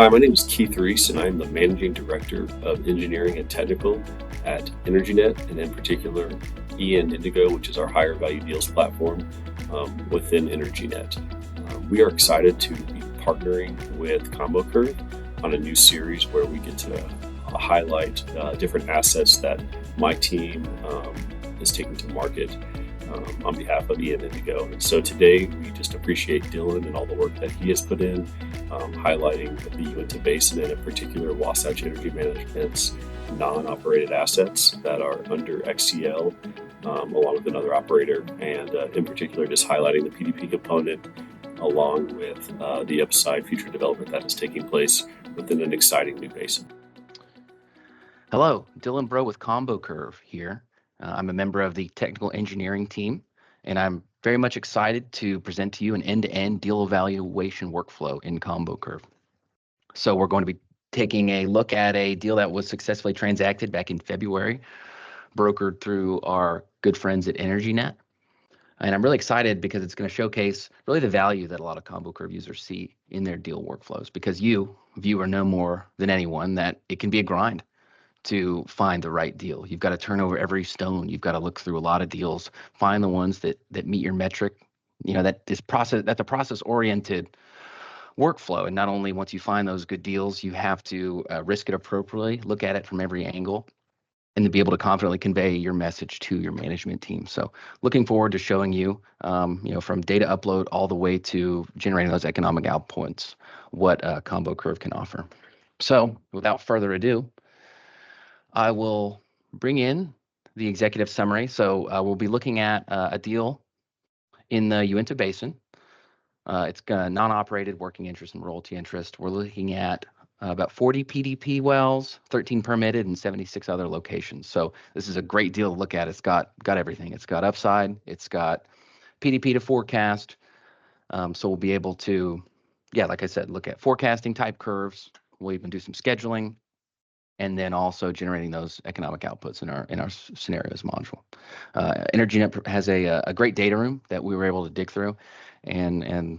Hi, my name is Keith Reese, and I'm the Managing Director of Engineering and Technical at EnergyNet, and in particular, EN Indigo, which is our higher value deals platform within EnergyNet. We are excited to be partnering with ComboCurve on a new series where we get to highlight different assets that my team is taking to market on behalf of EN Indigo. And so today we just appreciate Dylan and all the work that he has put in, highlighting the Uinta Basin and in particular Wasatch Energy Management's non-operated assets that are under XCL along with another operator, and in particular just highlighting the PDP component along with the upside future development that is taking place within an exciting new basin. Hello, Dylan Bro with ComboCurve here. I'm a member of the technical engineering team, and I'm very much excited to present to you an end-to-end deal evaluation workflow in ComboCurve. So we're going to be taking a look at a deal that was successfully transacted back in February, brokered through our good friends at EnergyNet. And I'm really excited because it's going to showcase really the value that a lot of ComboCurve users see in their deal workflows, because you, viewer, know more than anyone that it can be a grind to find the right deal. You've got to turn over every stone. You've got to look through a lot of deals, find the ones that meet your metric. You know, that's a process-oriented workflow. And not only once you find those good deals, you have to risk it appropriately, look at it from every angle, and to be able to confidently convey your message to your management team. So looking forward to showing you, from data upload all the way to generating those economic outputs, what ComboCurve can offer. So without further ado, I will bring in the executive summary. So we'll be looking at a deal in the Uinta Basin. It's got non-operated working interest and royalty interest. We're looking at about 40 PDP wells, 13 permitted, and 76 other locations. So this is a great deal to look at. It's got everything. It's got upside. It's got PDP to forecast. So we'll be able to, like I said, look at forecasting type curves. We'll even do some scheduling, and then also generating those economic outputs in our scenarios module. EnergyNet has a great data room that we were able to dig through, and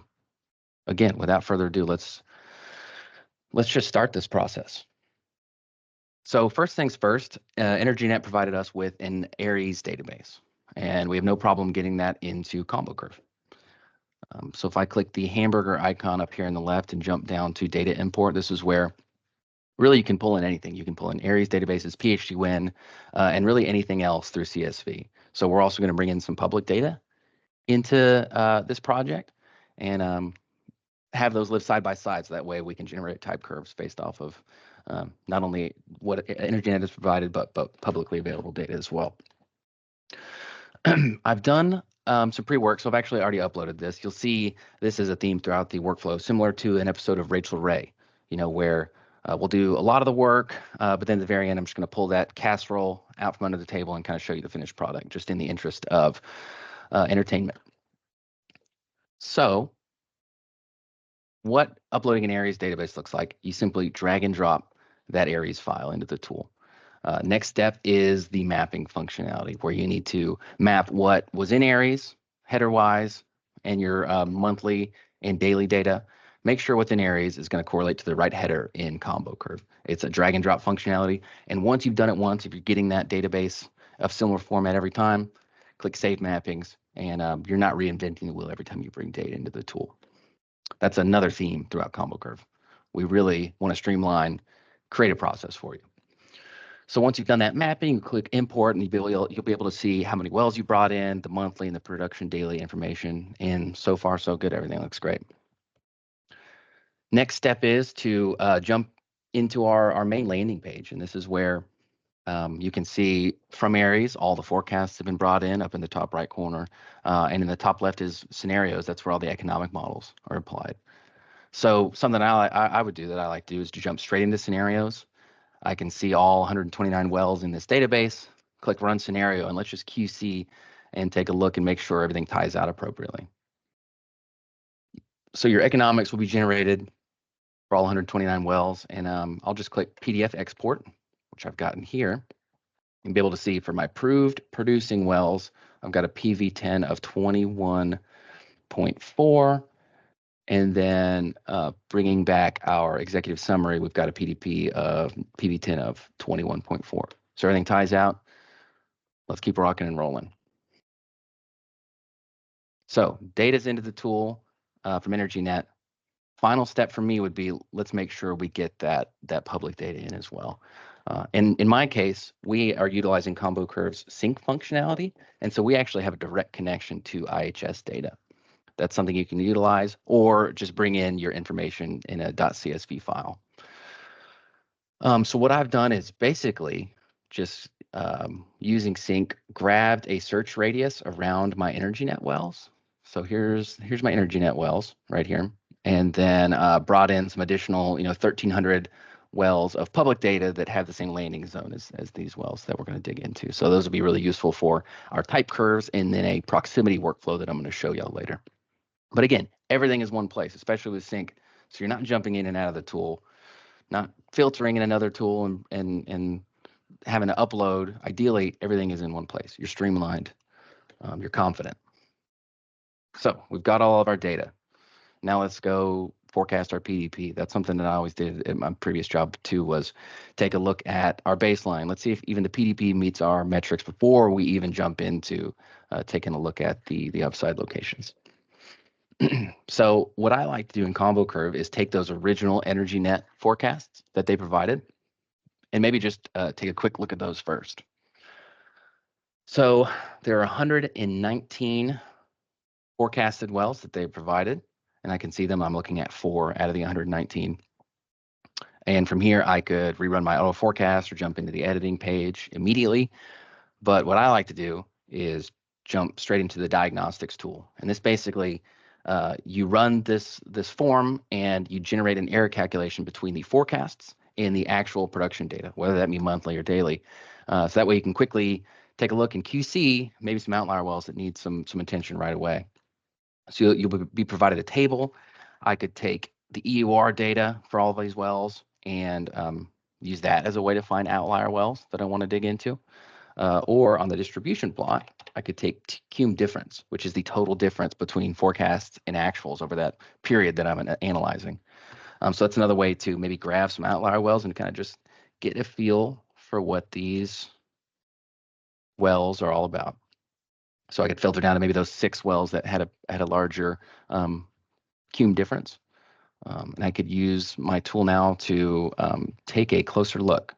again, without further ado, let's just start this process. So first things first, EnergyNet provided us with an Aries database, and we have no problem getting that into ComboCurve. So if I click the hamburger icon up here on the left and jump down to data import, this is where really you can pull in anything. You can pull in Aries databases, PhDWin, and really anything else through CSV. So we're also going to bring in some public data into this project and have those live side by side, so that way we can generate type curves based off of not only what EnergyNet has provided, but publicly available data as well. I've done some pre-work, so I've actually already uploaded this. You'll see this as a theme throughout the workflow, similar to an episode of Rachel Ray, where we'll do a lot of the work, but then at the very end, I'm just going to pull that casserole out from under the table and kind of show you the finished product, just in the interest of entertainment. So what uploading an Aries database looks like, you simply drag and drop that Aries file into the tool. Next step is the mapping functionality, where you need to map what was in Aries header-wise and your monthly and daily data. Make sure what's in Aries is going to correlate to the right header in ComboCurve. It's a drag and drop functionality. And once you've done it once, if you're getting that database of similar format every time, click Save Mappings, and you're not reinventing the wheel every time you bring data into the tool. That's another theme throughout ComboCurve. We really want to streamline, create a process for you. So once you've done that mapping, you click import, and you'll be able to see how many wells you brought in, the monthly and the production daily information. And so far, so good. Everything looks great. Next step is to jump into our main landing page. And this is where you can see from Aries, all the forecasts have been brought in up in the top right corner. And in the top left is scenarios. That's where all the economic models are applied. So something I would do that I like to do is to jump straight into scenarios. I can see all 129 wells in this database, click run scenario, and let's just QC and take a look and make sure everything ties out appropriately. So your economics will be generated for all 129 wells, and I'll just click PDF export, which I've gotten here, and be able to see for my proved producing wells, I've got a PV10 of 21.4, And then bringing back our executive summary, we've got a PV10 of 21.4. So everything ties out. Let's keep rocking and rolling. So data's into the tool from EnergyNet. Final step for me would be, let's make sure we get that public data in as well. And in my case, we are utilizing ComboCurve's sync functionality. And so we actually have a direct connection to IHS data. That's something you can utilize, or just bring in your information in a .csv file. So what I've done is basically just using sync, grabbed a search radius around my EnergyNet wells. So here's my EnergyNet wells right here, and then brought in some additional 1,300 wells of public data that have the same landing zone as these wells that we're going to dig into. So those will be really useful for our type curves and then a proximity workflow that I'm going to show y'all later. But again, everything is one place, especially with sync. So you're not jumping in and out of the tool, not filtering in another tool and having to upload. Ideally, everything is in one place. You're streamlined. You're confident. So we've got all of our data. Now let's go forecast our PDP. That's something that I always did at my previous job too, was take a look at our baseline. Let's see if even the PDP meets our metrics before we even jump into taking a look at the upside locations. So what I like to do in ComboCurve is take those original EnergyNet forecasts that they provided and maybe just take a quick look at those first. So there are 119 forecasted wells that they provided, and I can see them. I'm looking at 4 out of the 119. And from here, I could rerun my auto forecast or jump into the editing page immediately. But what I like to do is jump straight into the diagnostics tool. And this basically, you run this form and you generate an error calculation between the forecasts and the actual production data, whether that be monthly or daily. So that way you can quickly take a look and QC maybe some outlier wells that need some attention right away. So you'll be provided a table. I could take the EUR data for all of these wells and use that as a way to find outlier wells that I want to dig into. Or on the distribution plot, I could take cum difference, which is the total difference between forecasts and actuals over that period that I'm analyzing. So that's another way to maybe grab some outlier wells and kind of just get a feel for what these wells are all about. So I could filter down to maybe those 6 wells that had a larger cum difference. And I could use my tool now to take a closer look.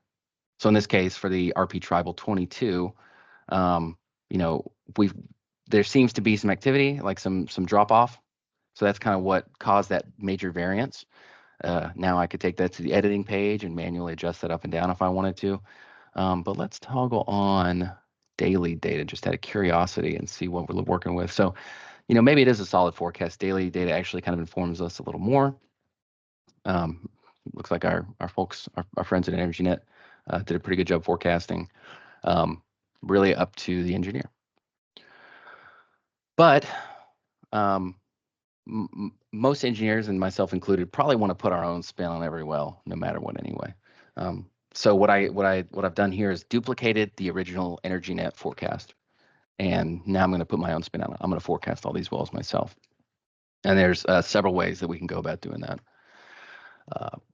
So in this case, for the RP Tribal 22, there seems to be some activity, like some drop off. So that's kind of what caused that major variance. Now I could take that to the editing page and manually adjust that up and down if I wanted to. But let's toggle on daily data just out of curiosity and see what we're working with. So, maybe it is a solid forecast. Daily data actually kind of informs us a little more. Looks like our folks, our friends at EnergyNet did a pretty good job forecasting. Really up to the engineer. But most engineers, and myself included, probably want to put our own spin on every well, no matter what anyway. So what I've done here is duplicated the original EnergyNet forecast. And now I'm going to put my own spin on it. I'm going to forecast all these wells myself. And there's several ways that we can go about doing that.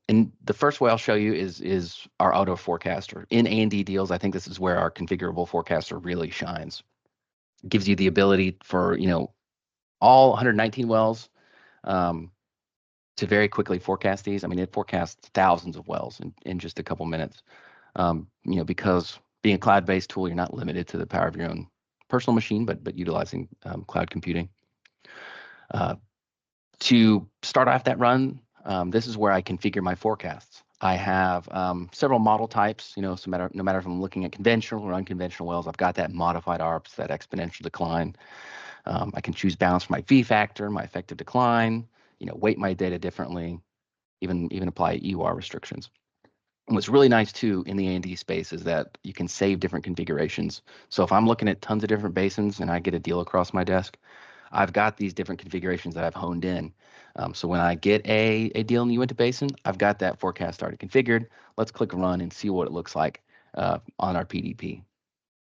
And the first way I'll show you is our auto forecaster. In A&D deals, I think this is where our configurable forecaster really shines. It gives you the ability for, all 119 wells to very quickly forecast these. I mean, it forecasts thousands of wells in just a couple minutes. Because being a cloud-based tool, you're not limited to the power of your own personal machine, but utilizing cloud computing. To start off that run, this is where I configure my forecasts. I have several model types, no matter if I'm looking at conventional or unconventional wells, I've got that modified ARPS, that exponential decline. I can choose balance for my V factor, my effective decline, weight my data differently, even apply EUR restrictions. And what's really nice too in the A&D space is that you can save different configurations. So if I'm looking at tons of different basins and I get a deal across my desk, I've got these different configurations that I've honed in. So when I get a deal in the Uinta Basin, I've got that forecast already configured. Let's click run and see what it looks like on our PDP.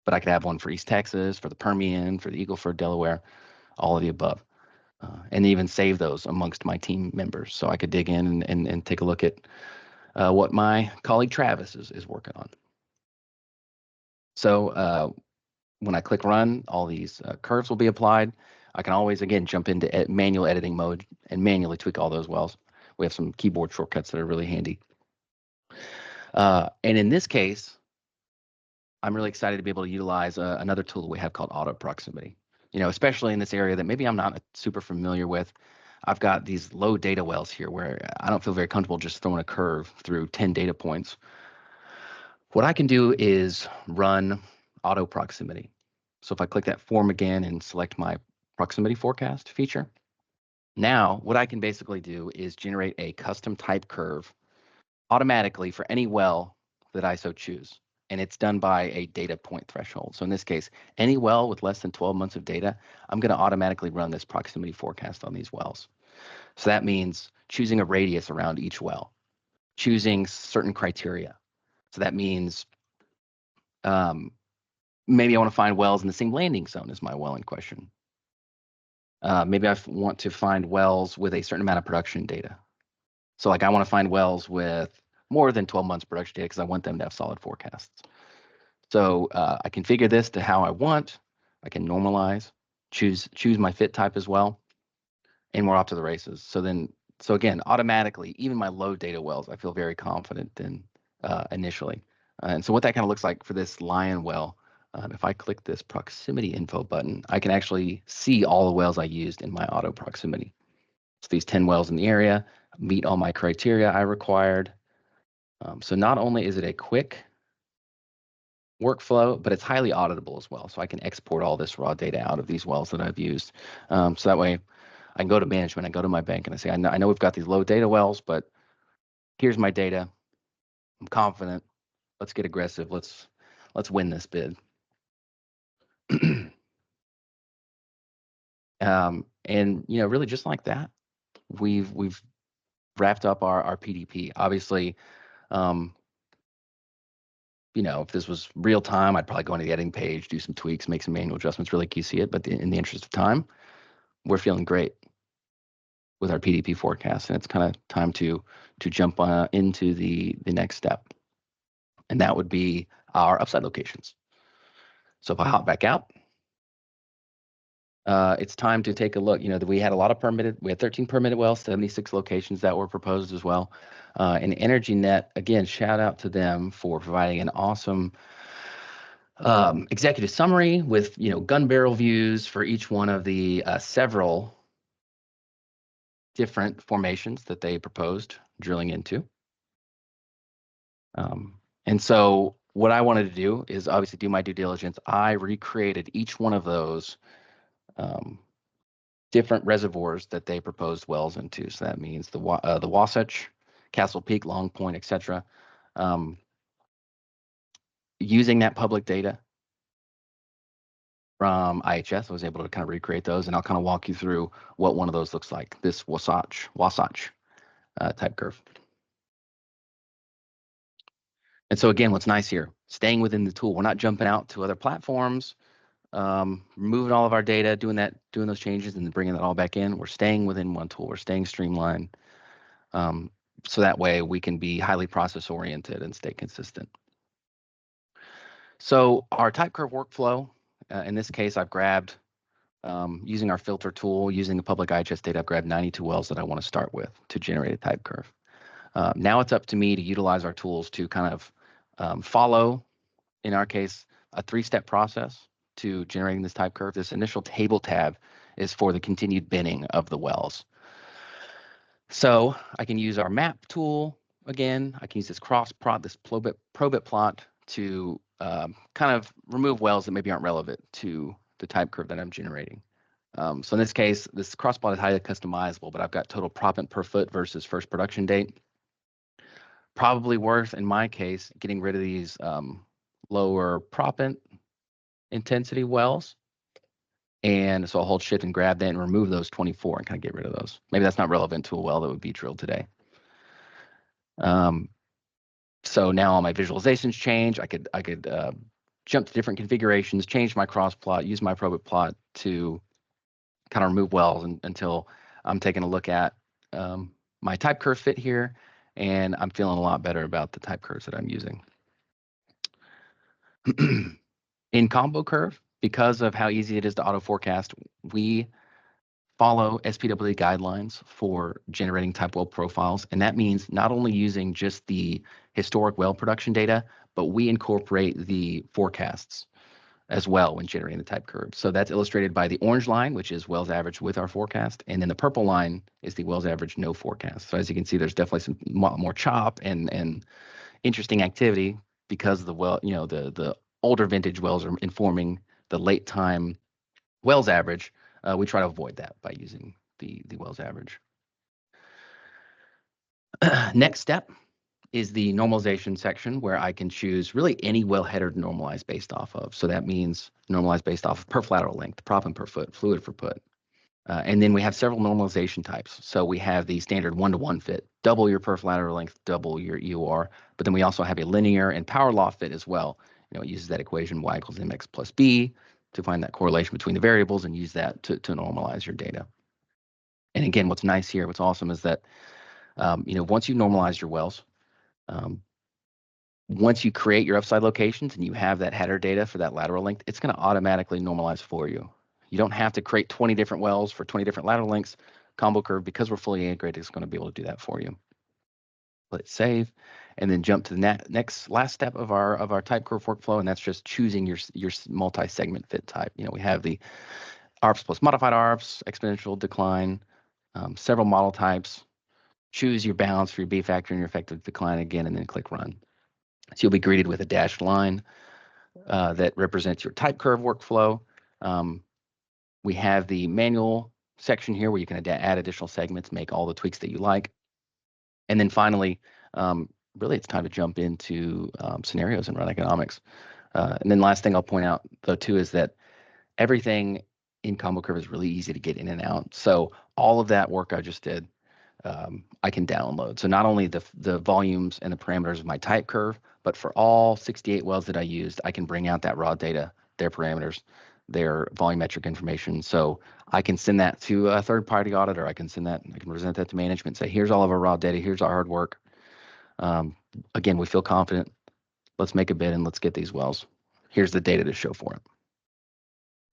But I could have one for East Texas, for the Permian, for the Eagle Ford, Delaware, all of the above. and even save those amongst my team members so I could dig in and take a look at what my colleague Travis is working on. So when I click run, all these curves will be applied. I can always, again, jump into manual editing mode and manually tweak all those wells. We have some keyboard shortcuts that are really handy. And in this case, I'm really excited to be able to utilize another tool we have called auto proximity. Especially in this area that maybe I'm not super familiar with. I've got these low data wells here where I don't feel very comfortable just throwing a curve through 10 data points. What I can do is run auto proximity. So if I click that form again and select my proximity forecast feature, now what I can basically do is generate a custom type curve automatically for any well that I so choose. And it's done by a data point threshold. So in this case, any well with less than 12 months of data, I'm going to automatically run this proximity forecast on these wells. So that means choosing a radius around each well, choosing certain criteria. So that means maybe I want to find wells in the same landing zone as my well in question. Maybe I want to find wells with a certain amount of production data. So like I want to find wells with more than 12 months production data because I want them to have solid forecasts. So I configure this to how I want. I can normalize, choose my fit type as well, and we're off to the races. So again, automatically, even my low data wells, I feel very confident in initially. And so what that kind of looks like for this Lion well, if I click this proximity info button, I can actually see all the wells I used in my auto proximity. So these 10 wells in the area meet all my criteria I required. So not only is it a quick workflow, but it's highly auditable as well. So I can export all this raw data out of these wells that I've used. So that way I can go to management, I go to my bank and I say, I know we've got these low data wells, but here's my data. I'm confident. Let's get aggressive. Let's win this bid. And really just like that, we've wrapped up our PDP. Obviously, if this was real time, I'd probably go into the editing page, do some tweaks, make some manual adjustments, really QC it. But in the interest of time, we're feeling great with our PDP forecast, and it's kind of time to jump into the next step, and that would be our upside locations. So if I hop back out, it's time to take a look. We had a lot of we had 13 permitted wells, 76 locations that were proposed as well. And EnergyNet, again, shout out to them for providing an awesome executive summary with gun barrel views for each one of the several different formations that they proposed drilling into. And so what I wanted to do is obviously do my due diligence. I recreated each one of those different reservoirs that they proposed wells into. So that means the Wasatch, Castle Peak, Long Point, etc. Using that public data from IHS, I was able to kind of recreate those, and I'll kind of walk you through what one of those looks like, this Wasatch type curve. And so again, what's nice here, staying within the tool. We're not jumping out to other platforms, removing all of our data, doing those changes and then bringing that all back in. We're staying within one tool. We're staying streamlined. So that way we can be highly process oriented and stay consistent. So our type curve workflow, in this case, I've grabbed, using our filter tool, using the public IHS data, I've grabbed 92 wells that I want to start with to generate a type curve. Now it's up to me to utilize our tools to kind of follow, in our case, a 3-step process to generating this type curve. This initial table tab is for the continued binning of the wells. So I can use our map tool again. I can use this cross plot, this probit plot to kind of remove wells that maybe aren't relevant to the type curve that I'm generating. So in this case, this cross plot is highly customizable, but I've got total proppant per foot versus first production date. Probably worth, in my case, getting rid of these lower proppant intensity wells. And so I'll hold shift and grab that and remove those 24 and kind of get rid of those. Maybe that's not relevant to a well that would be drilled today. So now all my visualizations change. I could jump to different configurations, change my cross plot, use my probit plot to kind of remove wells until I'm taking a look at my type curve fit here, and I'm feeling a lot better about the type curves that I'm using. In ComboCurve, because of how easy it is to auto forecast, we follow SPW guidelines for generating type well profiles. And that means not only using just the historic well production data, but we incorporate the forecasts as well when generating the type curve. So that's illustrated by the orange line, which is wells average with our forecast. And then the purple line is the wells average no forecast. So as you can see, there's definitely some more chop and interesting activity because of the well, the older vintage wells are informing the late time wells average. We try to avoid that by using the wells average. Next step is the normalization section, where I can choose really any well header to normalize based off of. So that means normalize based off of perf lateral length, proppant per foot, fluid per foot. And then we have several normalization types. So we have the standard 1-to-1 fit, double your perf lateral length, double your EOR. But then we also have a linear and power law fit as well. It uses that equation y equals mx plus b to find that correlation between the variables and use that to normalize your data. And again, what's nice here, what's awesome is that, once you normalize your wells, once you create your upside locations and you have that header data for that lateral length, it's going to automatically normalize for you. You don't have to create 20 different wells for 20 different lateral lengths. ComboCurve, because we're fully integrated, is going to be able to do that for you. Let it save, and then jump to the last step of our type curve workflow, and that's just choosing your multi-segment fit type. We have the ARPS plus modified ARPS, exponential decline, several model types. Choose your balance for your B factor and your effective decline again, and then click run. So you'll be greeted with a dashed line that represents your type curve workflow. We have the manual section here where you can add additional segments, make all the tweaks that you like. And then finally, really it's time to jump into scenarios and run economics. And then last thing I'll point out, though, too, is that everything in ComboCurve is really easy to get in and out. So all of that work I just did, I can download. So not only the volumes and the parameters of my type curve, but for all 68 wells that I used, I can bring out that raw data, their parameters, their volumetric information. So I can send that to a third-party auditor. I can present that to management, say, here's all of our raw data, here's our hard work. Again, we feel confident. Let's make a bid and let's get these wells. Here's the data to show for it.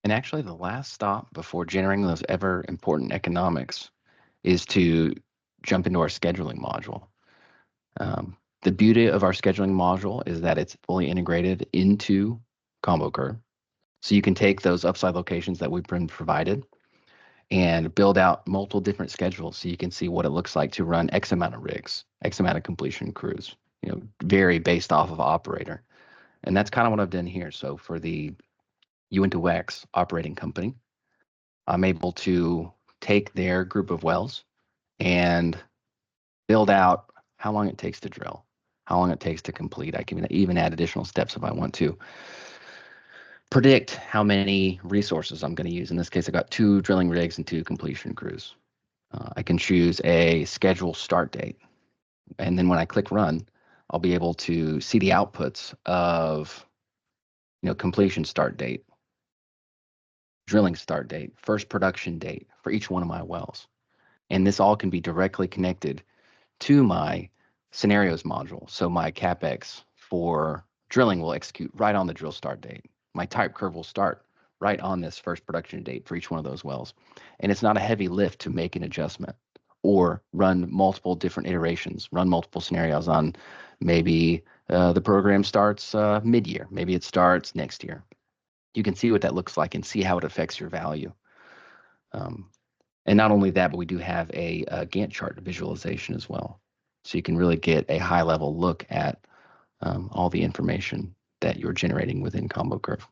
And actually, the last stop before generating those ever important economics is to jump into our scheduling module. The beauty of our scheduling module is that it's fully integrated into ComboCurve. So you can take those upside locations that we've been provided and build out multiple different schedules so you can see what it looks like to run X amount of rigs, X amount of completion crews, vary based off of operator. And that's kind of what I've done here. So for the Uinta-Wex operating company, I'm able to take their group of wells and build out how long it takes to drill, how long it takes to complete. I can even add additional steps if I want to. Predict how many resources I'm going to use. In this case, I got 2 drilling rigs and 2 completion crews. I can choose a schedule start date. And then when I click run, I'll be able to see the outputs of completion start date, drilling start date, first production date for each one of my wells. And this all can be directly connected to my scenarios module. So my CapEx for drilling will execute right on the drill start date. My type curve will start right on this first production date for each one of those wells. And it's not a heavy lift to make an adjustment or run multiple different iterations, run multiple scenarios on maybe the program starts mid-year, maybe it starts next year. You can see what that looks like and see how it affects your value. And not only that, but we do have a Gantt chart visualization as well. So you can really get a high-level look at all the information that you're generating within ComboCurve.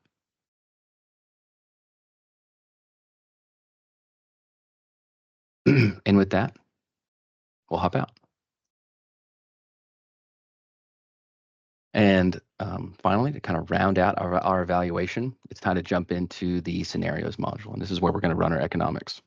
And with that, we'll hop out. And finally, to kind of round out our evaluation, it's time to jump into the scenarios module. And this is where we're going to run our economics.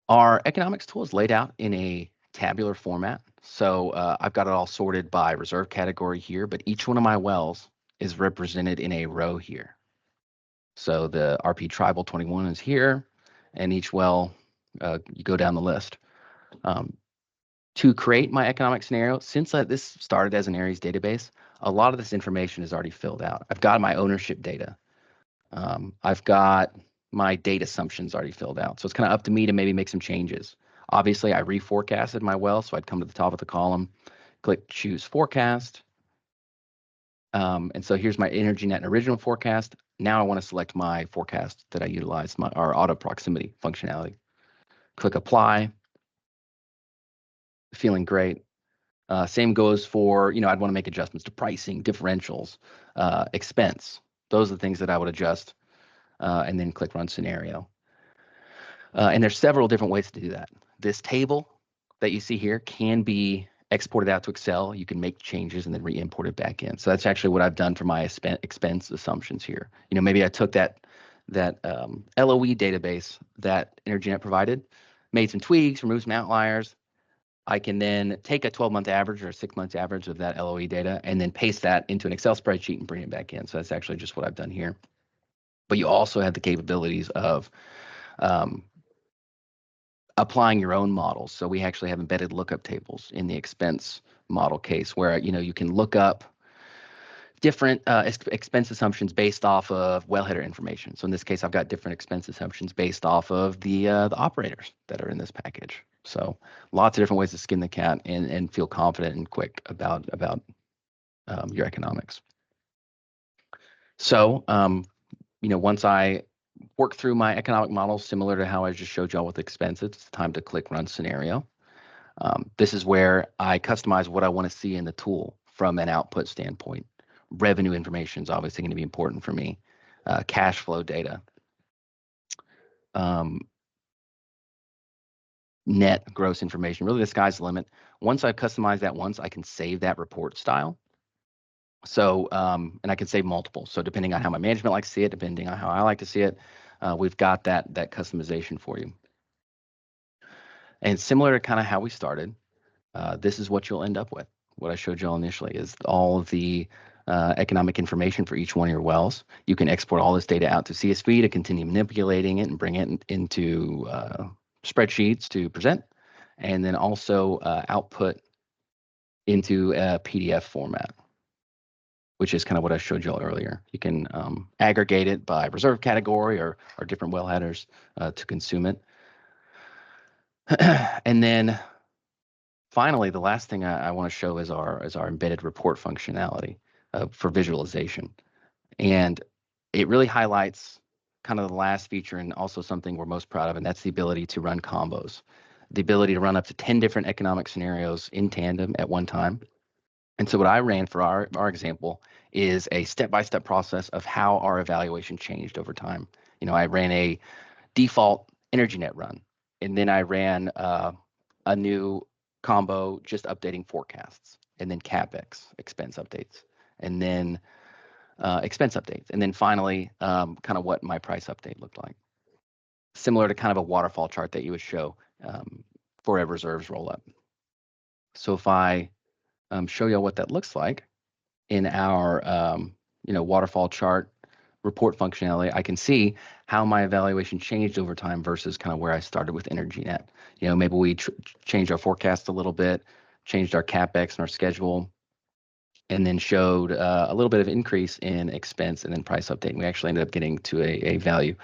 Our economics tool is laid out in a tabular format. So I've got it all sorted by reserve category here, but each one of my wells is represented in a row here. So the RP Tribal 21 is here, and each well, you go down the list. To create my economic scenario, since this started as an Aries database, a lot of this information is already filled out. I've got my ownership data. I've got my date assumptions already filled out. So it's kind of up to me to maybe make some changes. Obviously, I reforecasted my well, so I'd come to the top of the column, click Choose Forecast. And so here's my EnergyNet original forecast. Now I want to select my forecast that I utilized, our auto proximity functionality. Click Apply. Feeling great. Same goes for, I'd want to make adjustments to pricing, differentials, expense. Those are the things that I would adjust, and then click Run Scenario. And there's several different ways to do that. This table that you see here can be exported out to Excel. You can make changes and then re-import it back in. So that's actually what I've done for my expense assumptions here. Maybe I took that LOE database that EnergyNet provided, made some tweaks, removed some outliers. I can then take a 12-month average or a 6-month average of that LOE data and then paste that into an Excel spreadsheet and bring it back in. So that's actually just what I've done here. But you also have the capabilities of applying your own models. So we actually have embedded lookup tables in the expense model case where you can look up different expense assumptions based off of wellheader information. So in this case, I've got different expense assumptions based off of the operators that are in this package. So lots of different ways to skin the cat and feel confident and quick about your economics. So once I work through my economic model, similar to how I just showed y'all with expenses, it's time to click Run Scenario. This is where I customize what I want to see in the tool from an output standpoint. Revenue information is obviously going to be important for me. Cash flow data. Net gross information. Really, the sky's the limit. Once I've customized that once, I can save that report style. So, and I can save multiple. So depending on how my management likes to see it, depending on how I like to see it, we've got that customization for you. And similar to kind of how we started, this is what you'll end up with. What I showed y'all initially is all of the economic information for each one of your wells. You can export all this data out to CSV to continue manipulating it and bring it into spreadsheets to present, and then also output into a PDF format, which is kind of what I showed y'all earlier. You can aggregate it by reserve category or different well headers to consume it. And then finally, the last thing I want to show is our embedded report functionality for visualization. And it really highlights kind of the last feature and also something we're most proud of, and that's the ability to run combos. The ability to run up to 10 different economic scenarios in tandem at one time. And so what I ran for our example is a step-by-step process of how our evaluation changed over time. I ran a default EnergyNet run, and then I ran a new combo just updating forecasts, and then CapEx expense updates, and then expense updates, and then finally kind of what my price update looked like. Similar to kind of a waterfall chart that you would show for a reserves roll-up. So if I show you what that looks like in our waterfall chart report functionality, I can see how my evaluation changed over time versus kind of where I started with EnergyNet. Maybe we changed our forecast a little bit, changed our CapEx and our schedule, and then showed a little bit of increase in expense and then price update. We actually ended up getting to a value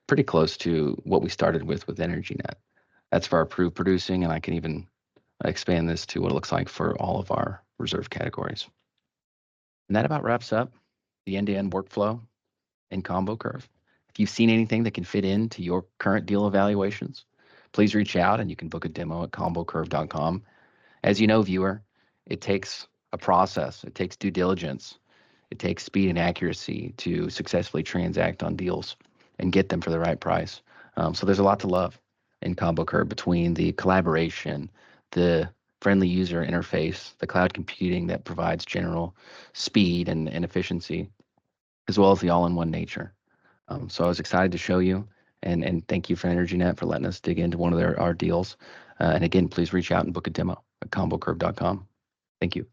pretty close to what we started with EnergyNet. That's for our approved producing, and I can even expand this to what it looks like for all of our reserve categories. And that about wraps up the end-to-end workflow in ComboCurve. If you've seen anything that can fit into your current deal evaluations, please reach out and you can book a demo at ComboCurve.com. As you know, viewer, it takes a process. It takes due diligence. It takes speed and accuracy to successfully transact on deals and get them for the right price. So there's a lot to love in ComboCurve between the collaboration, the friendly user interface, the cloud computing that provides general speed and efficiency, as well as the all-in-one nature. So I was excited to show you, and thank you for EnergyNet for letting us dig into one of our deals. And again, please reach out and book a demo at ComboCurve.com. Thank you.